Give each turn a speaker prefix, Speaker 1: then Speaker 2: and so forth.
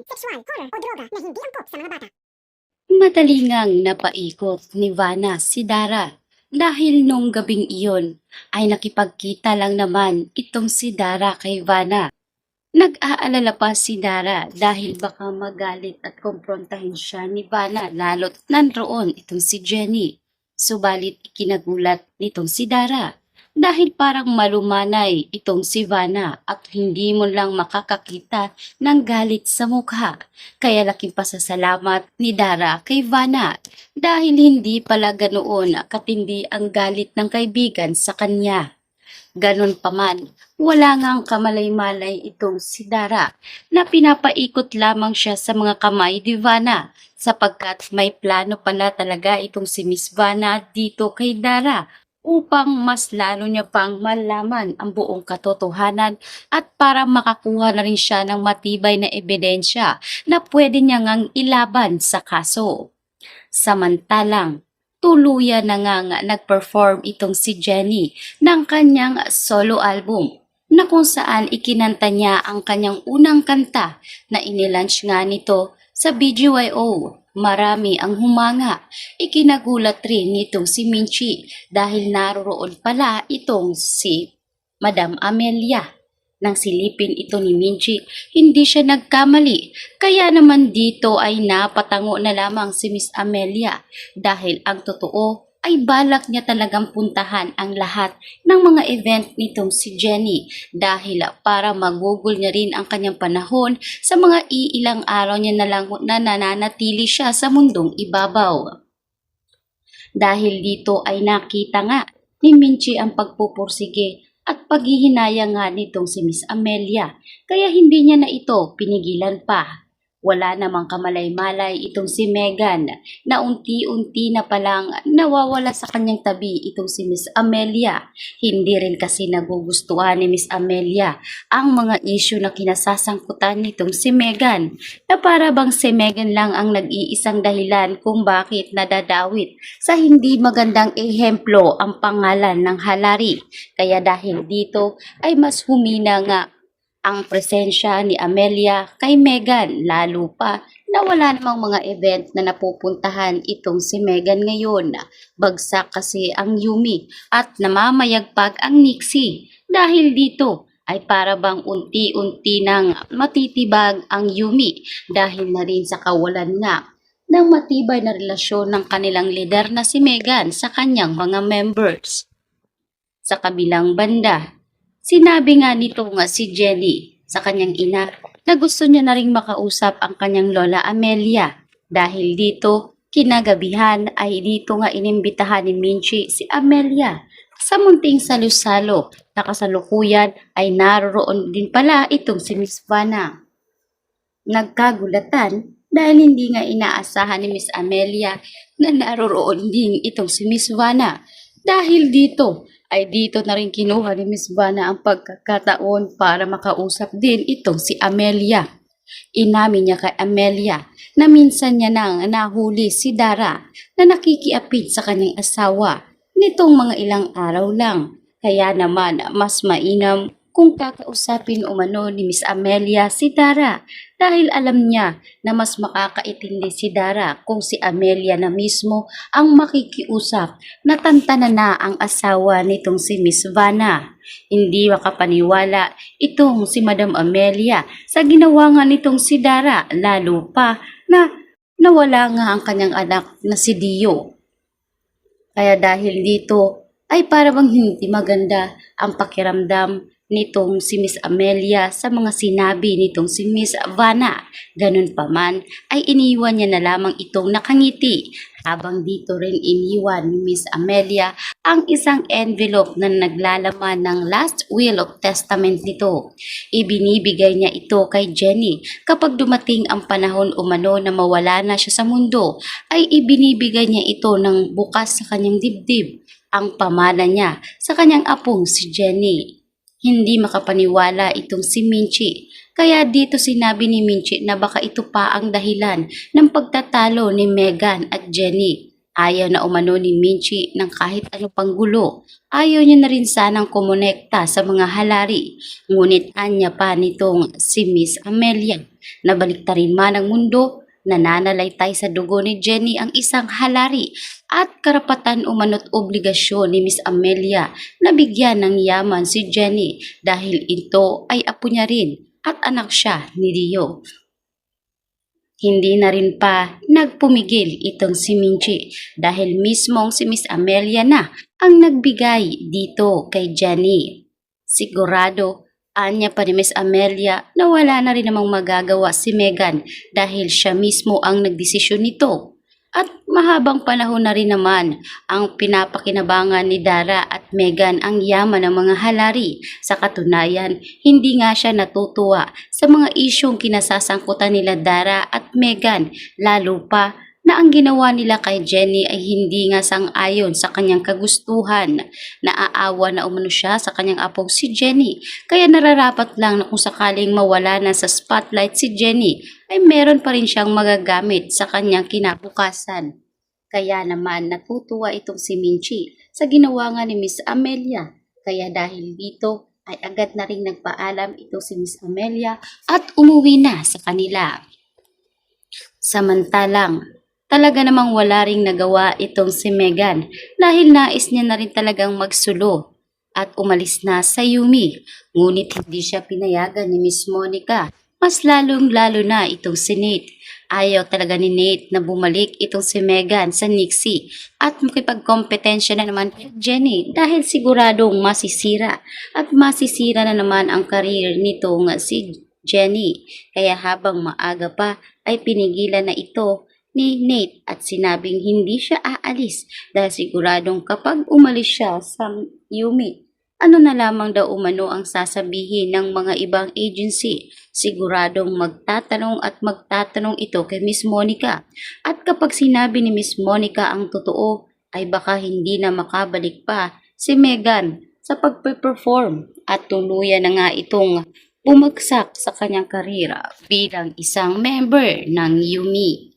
Speaker 1: sexual, horror o droga na hindi angkop sa mga bata.
Speaker 2: Madali ngang napaikot ni Vanna si Dara dahil nung gabing iyon ay nakipagkita lang naman itong si Dara kay Vanna. Nag-aalala pa si Dara dahil baka magalit at kumprontahin siya ni Vanna lalo't nanroon itong si Jenny. Subalit ikinagulat nitong si Dara dahil parang malumanay itong si Vanna at hindi mo lang makakakita ng galit sa mukha. Kaya laking pasasalamat ni Dara kay Vanna dahil hindi pala ganoon katindi ang galit ng kaibigan sa kanya. Ganon pa man, wala ngang kamalay-malay itong si Dara na pinapaikot lamang siya sa mga kamay ni Vanna sapagkat may plano pala talaga itong si Miss Vanna dito kay Dara upang mas lalo niya pang malaman ang buong katotohanan at para makakuha na rin siya ng matibay na ebidensya na pwede niya ngang ilaban sa kaso. Samantalang, tuluyan na nga nag-perform itong si Jenny ng kanyang solo album na kung saan ikinanta niya ang kanyang unang kanta na inilaunch nga nito sa BGYO. Marami ang humanga. Ikinagulat rin nitong si Minchi dahil naroroon pala itong si Madam Amelia. Nang silipin ito ni Minchi, hindi siya nagkamali. Kaya naman dito ay napatango na lamang si Miss Amelia dahil ang totoo ay balak niya talagang puntahan ang lahat ng mga event nitong si Jenny dahil para magugol niya rin ang kanyang panahon sa mga iilang araw niya na lang na nananatili siya sa mundong ibabaw. Dahil dito ay nakita nga ni Minchi ang pagpupursige at paghihinayang nga nitong si Miss Amelia, kaya hindi niya na ito pinigilan pa. Wala namang kamalay-malay itong si Megan na unti-unti na palang nawawala sa kanyang tabi itong si Miss Amelia. Hindi rin kasi nagugustuhan ni Miss Amelia ang mga issue na kinasasangkutan nitong si Megan na para bang si Megan lang ang nag-iisang dahilan kung bakit nadadawit sa hindi magandang ehemplo ang pangalan ng halari. Kaya dahil dito ay mas humina nga ang presensya ni Amelia kay Megan, lalo pa na wala namang mga event na napupuntahan itong si Megan ngayon. Bagsak kasi ang Yumi at namamayagpag ang Nixie. Dahil dito ay para bang unti-unti nang matitibag ang Yumi dahil na rin sa kawalan nga ng matibay na relasyon ng kanilang leader na si Megan sa kanyang mga members. Sa kabilang banda, sinabi nga nito nga si Jenny sa kanyang ina na gusto niya na ring makausap ang kanyang lola Amelia. Dahil dito, kinagabihan ay dito nga inimbitahan ni Minchi si Amelia sa munting salusalo na kasalukuyan ay naroroon din pala itong si Miss Vanna. Nagkagulatan dahil hindi nga inaasahan ni Miss Amelia na naroroon din itong si Miss Vanna. Dahil dito ay dito na rin kinuha ni Miss Vanna ang pagkakataon para makausap din itong si Amelia. Inamin niya kay Amelia na minsan niya nang nahuli si Dara na nakikiapid sa kanyang asawa nitong mga ilang araw lang. Kaya naman mas mainam kung kakausapin umano ni Miss Amelia si Dara dahil alam niya na mas makakaintindi si Dara kung si Amelia na mismo ang makikiusap na tantanan na ang asawa nitong si Miss Vanna. Hindi makapaniwala itong si Madam Amelia sa ginawa nga nitong si Dara, lalo pa na nawala nga ang kanyang anak na si Dio. Kaya dahil dito ay para bang hindi maganda ang pakiramdam nitong si Miss Amelia sa mga sinabi nitong si Miss Vanna. Ganun pa man ay iniwan niya na lamang itong nakangiti habang dito rin iniwan ni Miss Amelia ang isang envelope na naglalaman ng last will of testament nito. Ibinibigay niya ito kay Jenny kapag dumating ang panahon umano na mawala na siya sa mundo ay ibinibigay niya ito ng bukas sa kanyang dibdib ang pamana niya sa kanyang apong si Jenny. Hindi makapaniwala itong si Minchi. Kaya dito sinabi ni Minchi na baka ito pa ang dahilan ng pagtatalo ni Megan at Jenny. Ayaw na umano ni Minchi ng kahit ano pang gulo. Ayaw niya na rin sanang kumonekta sa mga halari. Ngunit anya pa nitong si Miss Amelia. Nabaliktarin man ang mundo, nananalaytay sa dugo ni Jenny ang isang halari at karapatan umano't obligasyon ni Miss Amelia na bigyan ng yaman si Jenny dahil ito ay apo niya rin at anak siya ni Rio. Hindi na rin pa nagpumigil itong si Minchi dahil mismong si Miss Amelia na ang nagbigay dito kay Jenny. Sigurado, anya pa ni Miss Amelia na wala na rin namang magagawa si Megan dahil siya mismo ang nagdesisyon nito. At mahabang panahon na rin naman ang pinapakinabangan ni Dara at Megan ang yaman ng mga halari. Sa katunayan, hindi nga siya natutuwa sa mga isyong kinasasangkutan nila Dara at Megan, lalo pa na ang ginawa nila kay Jenny ay hindi nga sang-ayon sa kanyang kagustuhan. Naaawa na umano siya sa kanyang apong si Jenny, kaya nararapat lang na kung sakaling mawala na sa spotlight si Jenny, ay meron pa rin siyang magagamit sa kanyang kinabukasan. Kaya naman natutuwa itong si Minchi sa ginawa nga ni Miss Amelia. Kaya dahil dito ay agad na rin nagpaalam ito si Miss Amelia at umuwi na sa kanila. Samantalang, talaga namang wala ring nagawa itong si Megan dahil nais niya na rin talagang magsulo at umalis na sa Yumi. Ngunit hindi siya pinayagan ni Miss Monica. Mas lalong-lalo na itong si Nate. Ayaw talaga ni Nate na bumalik itong si Megan sa Nixie at makipagkompetensya na naman kay Jenny dahil siguradong masisira at masisira na naman ang karir nitong si Jenny. Kaya habang maaga pa ay pinigilan na ito ni Nate at sinabing hindi siya aalis dahil siguradong kapag umalis siya sa Yumi, ano na lamang daw umano ang sasabihin ng mga ibang agency. Siguradong magtatanong at magtatanong ito kay Miss Monica. At kapag sinabi ni Miss Monica ang totoo, ay baka hindi na makabalik pa si Megan sa pagpe-perform at tuluyan na nga itong bumagsak sa kanyang karera bilang isang member ng Yumi.